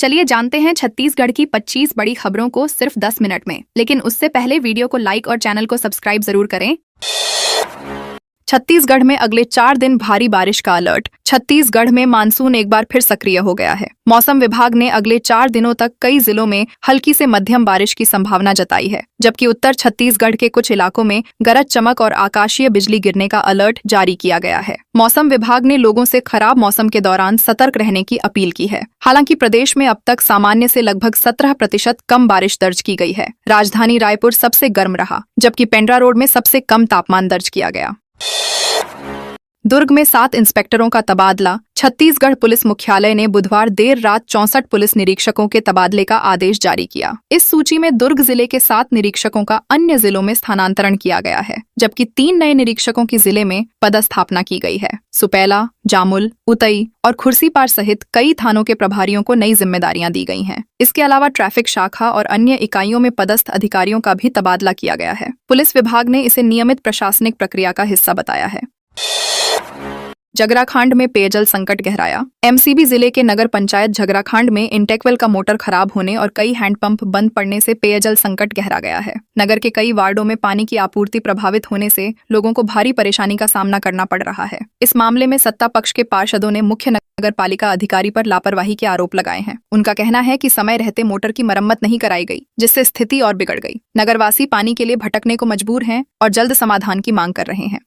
चलिए जानते हैं छत्तीसगढ़ की 25 बड़ी खबरों को सिर्फ 10 मिनट में। लेकिन उससे पहले वीडियो को लाइक और चैनल को सब्सक्राइब जरूर करें। छत्तीसगढ़ में अगले 4 दिन भारी बारिश का अलर्ट। छत्तीसगढ़ में मानसून एक बार फिर सक्रिय हो गया है। मौसम विभाग ने अगले 4 दिनों तक कई जिलों में हल्की से मध्यम बारिश की संभावना जताई है, जबकि उत्तर छत्तीसगढ़ के कुछ इलाकों में गरज चमक और आकाशीय बिजली गिरने का अलर्ट जारी किया गया है। मौसम विभाग ने लोगों से खराब मौसम के दौरान सतर्क रहने की अपील की है। हालांकि प्रदेश में अब तक सामान्य से लगभग 17% कम बारिश दर्ज की गई है। राजधानी रायपुर सबसे गर्म रहा, जबकि पेंड्रा रोड में सबसे कम तापमान दर्ज किया गया। दुर्ग में 7 इंस्पेक्टरों का तबादला। छत्तीसगढ़ पुलिस मुख्यालय ने बुधवार देर रात 64 पुलिस निरीक्षकों के तबादले का आदेश जारी किया। इस सूची में दुर्ग जिले के 7 निरीक्षकों का अन्य जिलों में स्थानांतरण किया गया है, जबकि 3 नए निरीक्षकों की जिले में पदस्थापना की गई है। सुपेला, जामुल, उतई और खुर्सीपार सहित कई थानों के प्रभारियों को नई जिम्मेदारियां दी गई हैं। इसके अलावा ट्रैफिक शाखा और अन्य इकाइयों में पदस्थ अधिकारियों का भी तबादला किया गया है। पुलिस विभाग ने इसे नियमित प्रशासनिक प्रक्रिया का हिस्सा बताया है। झगराखांड में पेयजल संकट गहराया। एमसीबी जिले के नगर पंचायत झगराखांड में इंटेकवेल का मोटर खराब होने और कई हैंडपंप बंद पड़ने से पेयजल संकट गहरा गया है। नगर के कई वार्डों में पानी की आपूर्ति प्रभावित होने से लोगों को भारी परेशानी का सामना करना पड़ रहा है। इस मामले में सत्ता पक्ष के पार्षदों ने मुख्य नगर पालिका अधिकारी पर लापरवाही के आरोप लगाए हैं। उनका कहना है कि समय रहते मोटर की मरम्मत नहीं कराई गई, जिससे स्थिति और बिगड़ गई। नगरवासी पानी के लिए भटकने को मजबूर हैं और जल्द समाधान की मांग कर रहे हैं।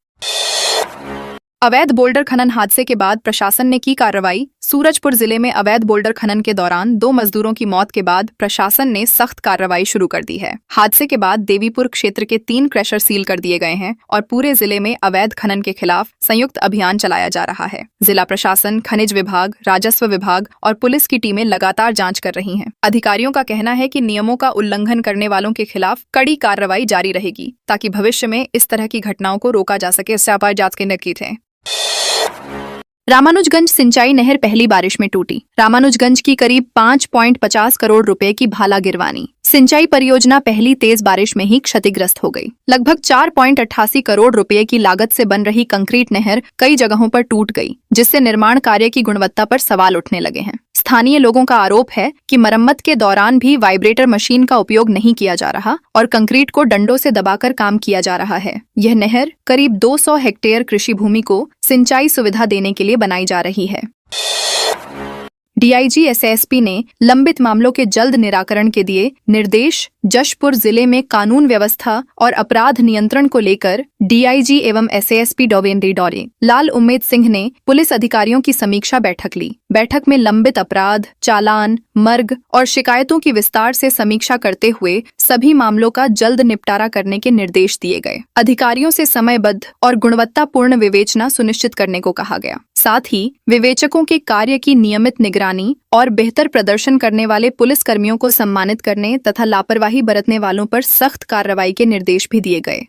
अवैध बोल्डर खनन हादसे के बाद प्रशासन ने की कार्रवाई। सूरजपुर जिले में अवैध बोल्डर खनन के दौरान 2 मजदूरों की मौत के बाद प्रशासन ने सख्त कार्रवाई शुरू कर दी है। हादसे के बाद देवीपुर क्षेत्र के 3 क्रशर सील कर दिए गए हैं और पूरे जिले में अवैध खनन के खिलाफ संयुक्त अभियान चलाया जा रहा है। जिला प्रशासन, खनिज विभाग, राजस्व विभाग और पुलिस की टीमें लगातार जांच कर रही हैं। अधिकारियों का कहना है कि नियमों का उल्लंघन करने वालों के खिलाफ कड़ी कार्रवाई जारी रहेगी, ताकि भविष्य में इस तरह की घटनाओं को रोका जा सके। सपा जांच के नकीत है। रामानुजगंज सिंचाई नहर पहली बारिश में टूटी। रामानुजगंज की करीब 5.50 करोड़ रुपए की भाला गिरवानी सिंचाई परियोजना पहली तेज बारिश में ही क्षतिग्रस्त हो गई। लगभग 4.88 करोड़ रुपए की लागत से बन रही कंक्रीट नहर कई जगहों पर टूट गई, जिससे निर्माण कार्य की गुणवत्ता पर सवाल उठने लगे हैं। स्थानीय लोगों का आरोप है कि मरम्मत के दौरान भी वाइब्रेटर मशीन का उपयोग नहीं किया जा रहा और कंक्रीट को डंडों से दबाकर काम किया जा रहा है। यह नहर करीब 200 हेक्टेयर कृषि भूमि को सिंचाई सुविधा देने के लिए बनाई जा रही है। डीआईजी एसएसपी ने लंबित मामलों के जल्द निराकरण के दिए निर्देश। जशपुर जिले में कानून व्यवस्था और अपराध नियंत्रण को लेकर डीआईजी एवं एसएसपी डोवेंद्री डोरे लाल उम्मेद सिंह ने पुलिस अधिकारियों की समीक्षा बैठक ली। बैठक में लंबित अपराध, चालान, मर्ग और शिकायतों की विस्तार से समीक्षा करते हुए सभी मामलों का जल्द निपटारा करने के निर्देश दिए गए। अधिकारियों से समयबद्ध और गुणवत्तापूर्ण विवेचना सुनिश्चित करने को कहा गया। साथ ही विवेचकों के कार्य की नियमित निगरानी और बेहतर प्रदर्शन करने वाले पुलिस कर्मियों को सम्मानित करने तथा लापरवाही बरतने वालों पर सख्त कार्रवाई के निर्देश भी दिए गए।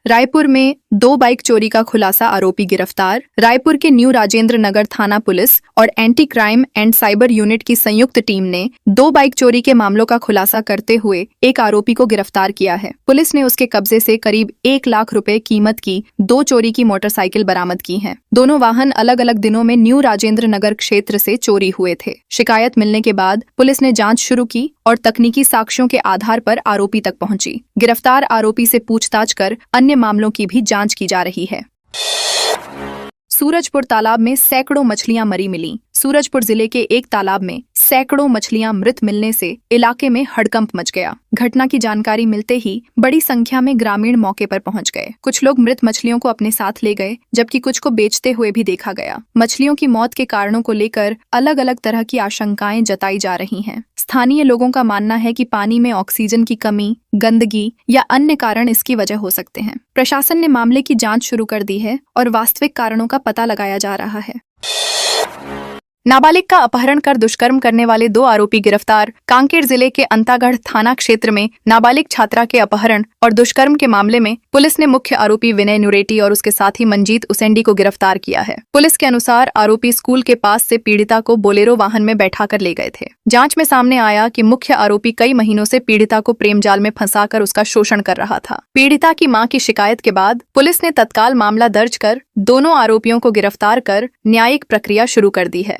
रायपुर में 2 बाइक चोरी का खुलासा, आरोपी गिरफ्तार। रायपुर के न्यू राजेंद्र नगर थाना पुलिस और anti crime and cyber unit की संयुक्त टीम ने 2 बाइक चोरी के मामलों का खुलासा करते हुए एक आरोपी को गिरफ्तार किया है। पुलिस ने उसके कब्जे से करीब 1 लाख रुपए कीमत की 2 चोरी की मोटरसाइकिल बरामद की हैं। दोनों वाहन अलग अलग दिनों में न्यू राजेंद्र नगर क्षेत्र से चोरी हुए थे। शिकायत मिलने के बाद पुलिस ने जाँच शुरू की और तकनीकी साक्ष्यों के आधार पर आरोपी तक पहुंची। गिरफ्तार आरोपी से पूछताछ कर अन्य मामलों की भी जांच की जा रही है। सूरजपुर तालाब में सैकड़ों मछलियां मरी मिली। सूरजपुर जिले के एक तालाब में सैकड़ों मछलियां मृत मिलने से इलाके में हड़कंप मच गया। घटना की जानकारी मिलते ही बड़ी संख्या में ग्रामीण मौके पर पहुंच गए। कुछ लोग मृत मछलियों को अपने साथ ले गए, जबकि कुछ को बेचते हुए भी देखा गया। मछलियों की मौत के कारणों को लेकर अलग अलग तरह की आशंकाएं जताई जा रही हैं। स्थानीय लोगों का मानना है कि पानी में ऑक्सीजन की कमी, गंदगी या अन्य कारण इसकी वजह हो सकते हैं। प्रशासन ने मामले की जांच शुरू कर दी है और वास्तविक कारणों का पता लगाया जा रहा है। नाबालिग का अपहरण कर दुष्कर्म करने वाले 2 आरोपी गिरफ्तार। कांकेर जिले के अंतागढ़ थाना क्षेत्र में नाबालिग छात्रा के अपहरण और दुष्कर्म के मामले में पुलिस ने मुख्य आरोपी विनय नुरेटी और उसके साथी मंजीत उसेंडी को गिरफ्तार किया है। पुलिस के अनुसार आरोपी स्कूल के पास से पीड़िता को बोलेरो वाहन में बैठाकर ले गए थे। जांच में सामने आया कि मुख्य आरोपी कई महीनों से पीड़िता को प्रेम जाल में फंसाकर उसका शोषण कर रहा था। पीड़िता की मां की शिकायत के बाद पुलिस ने तत्काल मामला दर्ज कर दोनों आरोपियों को गिरफ्तार कर न्यायिक प्रक्रिया शुरू कर दी है।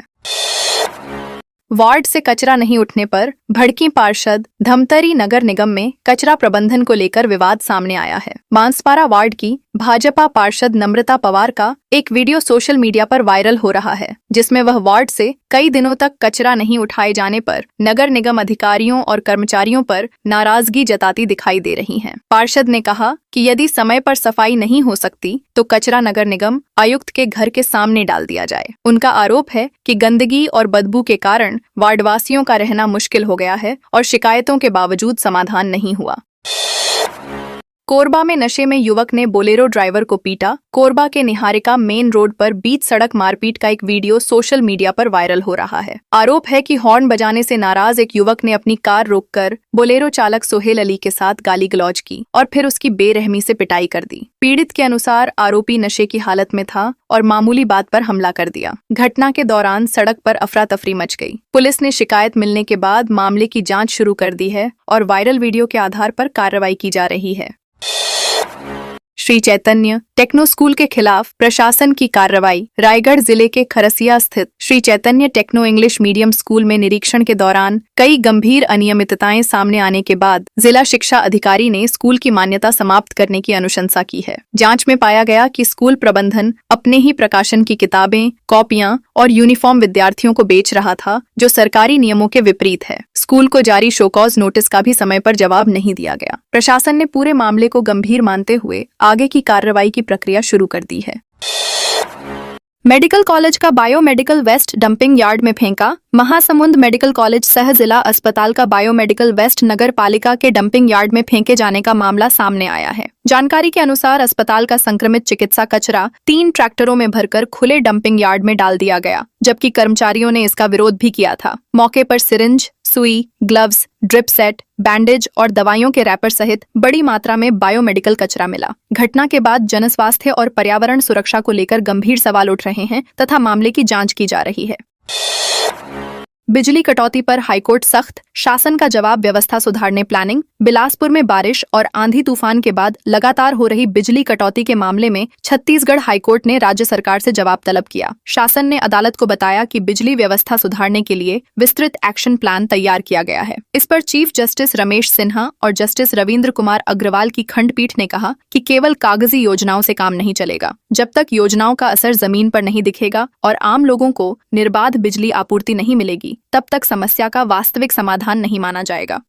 वार्ड से कचरा नहीं उठने पर भड़की पार्षद। धमतरी नगर निगम में कचरा प्रबंधन को लेकर विवाद सामने आया है। बांसपारा वार्ड की भाजपा पार्षद नम्रता पवार का एक वीडियो सोशल मीडिया पर वायरल हो रहा है, जिसमें वह वार्ड से कई दिनों तक कचरा नहीं उठाए जाने पर नगर निगम अधिकारियों और कर्मचारियों पर नाराजगी जताती दिखाई दे रही हैं। पार्षद ने कहा कि यदि समय पर सफाई नहीं हो सकती तो कचरा नगर निगम आयुक्त के घर के सामने डाल दिया जाए। उनका आरोप है कि गंदगी और बदबू के कारण वार्डवासियों का रहना मुश्किल हो गया है और शिकायतों के बावजूद समाधान नहीं हुआ। कोरबा में नशे में युवक ने बोलेरो ड्राइवर को पीटा। कोरबा के निहारिका मेन रोड पर बीच सड़क मारपीट का एक वीडियो सोशल मीडिया पर वायरल हो रहा है। आरोप है कि हॉर्न बजाने से नाराज एक युवक ने अपनी कार रोककर बोलेरो चालक सोहेल अली के साथ गाली गलौज की और फिर उसकी बेरहमी से पिटाई कर दी। पीड़ित के अनुसार आरोपी नशे की हालत में था और मामूली बात पर हमला कर दिया। घटना के दौरान सड़क पर अफरा तफरी मच गई। पुलिस ने शिकायत मिलने के बाद मामले की जांच शुरू कर दी है और वायरल वीडियो के आधार पर कार्रवाई की जा रही है। श्री चैतन्य टेक्नो स्कूल के खिलाफ प्रशासन की कार्रवाई। रायगढ़ जिले के खरसिया स्थित Shri Chaitanya techno English medium school में निरीक्षण के दौरान कई गंभीर अनियमितताएं सामने आने के बाद जिला शिक्षा अधिकारी ने स्कूल की मान्यता समाप्त करने की अनुशंसा की है। जांच में पाया गया कि स्कूल प्रबंधन अपने ही प्रकाशन की किताबें, कॉपियां और यूनिफॉर्म विद्यार्थियों को बेच रहा था, जो सरकारी नियमों के विपरीत है। स्कूल को जारी शोकॉज नोटिस का भी समय पर जवाब नहीं दिया गया। प्रशासन ने पूरे मामले को गंभीर मानते हुए आगे की कार्रवाई की प्रक्रिया शुरू कर दी है। मेडिकल कॉलेज का बायोमेडिकल वेस्ट डंपिंग यार्ड में फेंका। महासमुंद मेडिकल कॉलेज सह जिला अस्पताल का बायोमेडिकल वेस्ट नगर पालिका के डंपिंग यार्ड में फेंके जाने का मामला सामने आया है। जानकारी के अनुसार अस्पताल का संक्रमित चिकित्सा कचरा 3 ट्रैक्टरों में भरकर खुले डंपिंग यार्ड में डाल दिया गया, जबकि कर्मचारियों ने इसका विरोध भी किया था। मौके पर सिरिंज, सुई, ग्लव्स, ड्रिप सेट, बैंडेज और दवाइयों के रैपर सहित बड़ी मात्रा में बायोमेडिकल कचरा मिला। घटना के बाद जनस्वास्थ्य और पर्यावरण सुरक्षा को लेकर गंभीर सवाल उठ रहे हैं तथा मामले की जांच की जा रही है। बिजली कटौती पर हाईकोर्ट सख्त। शासन का जवाब व्यवस्था सुधारने प्लानिंग। बिलासपुर में बारिश और आंधी तूफान के बाद लगातार हो रही बिजली कटौती के मामले में छत्तीसगढ़ हाईकोर्ट ने राज्य सरकार से जवाब तलब किया। शासन ने अदालत को बताया कि बिजली व्यवस्था सुधारने के लिए विस्तृत एक्शन प्लान तैयार किया गया है। इस पर चीफ जस्टिस रमेश सिन्हा और जस्टिस रविंद्र कुमार अग्रवाल की खंडपीठ ने कहा कि केवल कागजी योजनाओं से काम नहीं चलेगा। जब तक योजनाओं का असर जमीन पर नहीं दिखेगा और आम लोगों को निर्बाध बिजली आपूर्ति नहीं मिलेगी, तब तक समस्या का वास्तविक समाधान नहीं माना जाएगा।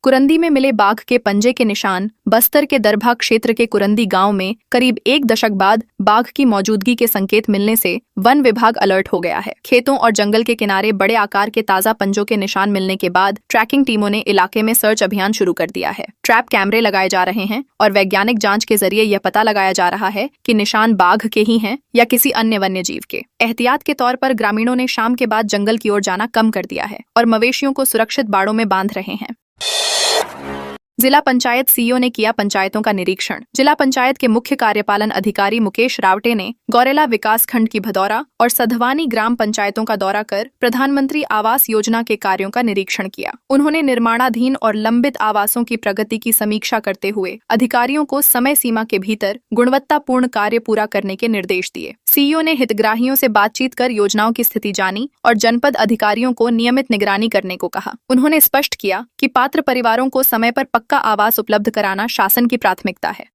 कुरंदी में मिले बाघ के पंजे के निशान। बस्तर के दरभा क्षेत्र के कुरंदी गांव में करीब 1 दशक बाद बाघ की मौजूदगी के संकेत मिलने से वन विभाग अलर्ट हो गया है। खेतों और जंगल के किनारे बड़े आकार के ताजा पंजों के निशान मिलने के बाद ट्रैकिंग टीमों ने इलाके में सर्च अभियान शुरू कर दिया है। ट्रैप कैमरे लगाए जा रहे हैं और वैज्ञानिक जांच के जरिए यह पता लगाया जा रहा है कि निशान बाघ के ही हैं या किसी अन्य वन्य जीव के। एहतियात के तौर पर ग्रामीणों ने शाम के बाद जंगल की ओर जाना कम कर दिया है और मवेशियों को सुरक्षित बाड़ों में बांध रहे हैं। जिला पंचायत सीईओ ने किया पंचायतों का निरीक्षण। जिला पंचायत के मुख्य कार्यपालन अधिकारी मुकेश रावटे ने गौरेला विकास खंड की भदौरा और सधवानी ग्राम पंचायतों का दौरा कर प्रधानमंत्री आवास योजना के कार्यों का निरीक्षण किया। उन्होंने निर्माणाधीन और लंबित आवासों की प्रगति की समीक्षा करते हुए अधिकारियों को समय सीमा के भीतर गुणवत्तापूर्ण कार्य पूरा करने के निर्देश दिए। सीईओ ने हितग्राहियों से बातचीत कर योजनाओं की स्थिति जानी और जनपद अधिकारियों को नियमित निगरानी करने को कहा। उन्होंने स्पष्ट किया कि पात्र परिवारों को समय पर का आवास उपलब्ध कराना शासन की प्राथमिकता है।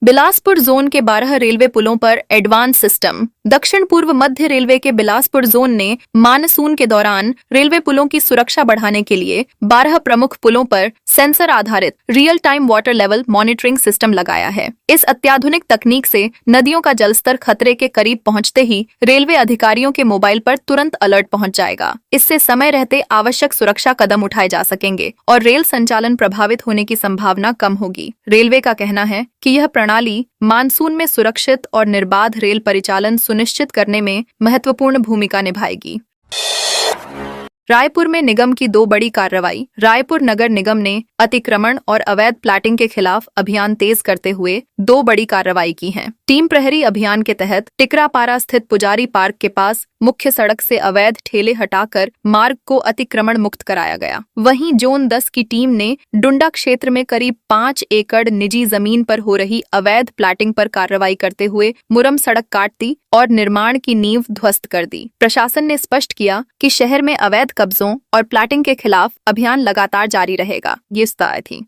बिलासपुर जोन के 12 रेलवे पुलों पर एडवांस सिस्टम। दक्षिण पूर्व मध्य रेलवे के बिलासपुर जोन ने मानसून के दौरान रेलवे पुलों की सुरक्षा बढ़ाने के लिए 12 प्रमुख पुलों पर सेंसर आधारित real time water level monitoring system लगाया है। इस अत्याधुनिक तकनीक से नदियों का जलस्तर खतरे के करीब पहुंचते ही रेलवे अधिकारियों के मोबाइल पर तुरंत अलर्ट पहुंच जाएगा। इससे समय रहते आवश्यक सुरक्षा कदम उठाए जा सकेंगे और रेल संचालन प्रभावित होने की संभावना कम होगी। रेलवे का कहना है कि यह प्रणाली मानसून में सुरक्षित और निर्बाध रेल परिचालन सुनिश्चित करने में महत्वपूर्ण भूमिका निभाएगी। रायपुर में निगम की 2 बड़ी कार्रवाई। रायपुर नगर निगम ने अतिक्रमण और अवैध प्लाटिंग के खिलाफ अभियान तेज करते हुए 2 बड़ी कार्रवाई की है। टीम प्रहरी अभियान के तहत टिकरापारा स्थित पुजारी पार्क के पास मुख्य सड़क से अवैध ठेले हटाकर मार्ग को अतिक्रमण मुक्त कराया गया। वहीं जोन 10 की टीम ने डुंडा क्षेत्र में करीब 5 एकड़ निजी जमीन पर हो रही अवैध प्लाटिंग पर कार्रवाई करते हुए मुरम सड़क काट दी और निर्माण की नींव ध्वस्त कर दी। प्रशासन ने स्पष्ट किया कि शहर में अवैध कब्जों और प्लाटिंग के खिलाफ अभियान लगातार जारी रहेगा। ये थी